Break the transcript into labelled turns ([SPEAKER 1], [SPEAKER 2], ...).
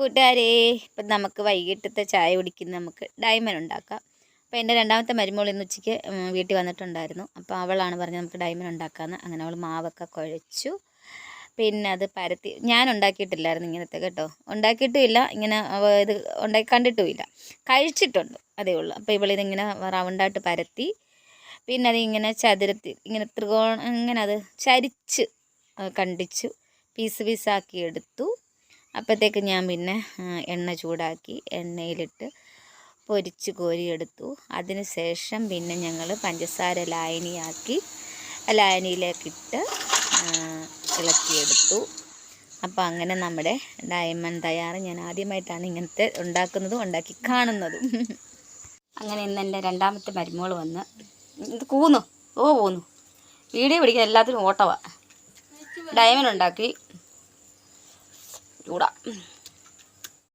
[SPEAKER 1] കൂട്ടുകാരെ, ഇപ്പം നമുക്ക് വൈകിട്ടത്തെ ചായ കുടിക്കുന്ന നമുക്ക് ഡയമണ്ട് ഉണ്ടാക്കാം. അപ്പോൾ എൻ്റെ രണ്ടാമത്തെ മരുമോൾ ഇന്ന് ഉച്ചയ്ക്ക് വീട്ടിൽ വന്നിട്ടുണ്ടായിരുന്നു. അപ്പോൾ അവളാണ് പറഞ്ഞത് നമുക്ക് ഡയമണ്ട് ഉണ്ടാക്കാമെന്ന്. അങ്ങനെ അവൾ മാവൊക്കെ കുഴച്ചു. പിന്നെ അത് പരത്തി. ഞാൻ ഉണ്ടാക്കിയിട്ടില്ലായിരുന്നു ഇങ്ങനത്തെ കേട്ടോ, ഉണ്ടാക്കിയിട്ടുമില്ല, ഇങ്ങനെ ഇത് ഉണ്ടാക്കി കണ്ടിട്ടുമില്ല, കഴിച്ചിട്ടുണ്ട് അതേ ഉള്ളൂ. അപ്പോൾ ഇവളിതിങ്ങനെ റൗണ്ടായിട്ട് പരത്തി, പിന്നെ അതിങ്ങനെ ചതുരത്തിൽ ഇങ്ങനെ ത്രികോണം ഇങ്ങനെ അത് ചരിച്ച് കണ്ടിച്ചു പീസ് പീസാക്കി എടുത്തു. അപ്പോഴത്തേക്ക് ഞാൻ പിന്നെ എണ്ണ ചൂടാക്കി എണ്ണയിലിട്ട് പൊരിച്ച് കോരിയെടുത്തു. അതിന് ശേഷം പിന്നെ ഞങ്ങൾ പഞ്ചസാര ലായനിയിലേക്കിട്ട് ഇളക്കിയെടുത്തു. അപ്പോൾ അങ്ങനെ നമ്മുടെ ഡയമണ്ട് തയ്യാറ്. ഞാൻ ആദ്യമായിട്ടാണ് ഇങ്ങനത്തെ ഉണ്ടാക്കുന്നതും ഉണ്ടാക്കി കാണുന്നതും. അങ്ങനെ ഇന്ന് എൻ്റെ രണ്ടാമത്തെ മരുമോൾ വന്ന് ഇത് പോന്നു വീഡിയോ പിടിക്കാൻ എല്ലാത്തിനും ഓട്ടമാണ്. ഡയമണ്ട് ഉണ്ടാക്കി ചൂടാ.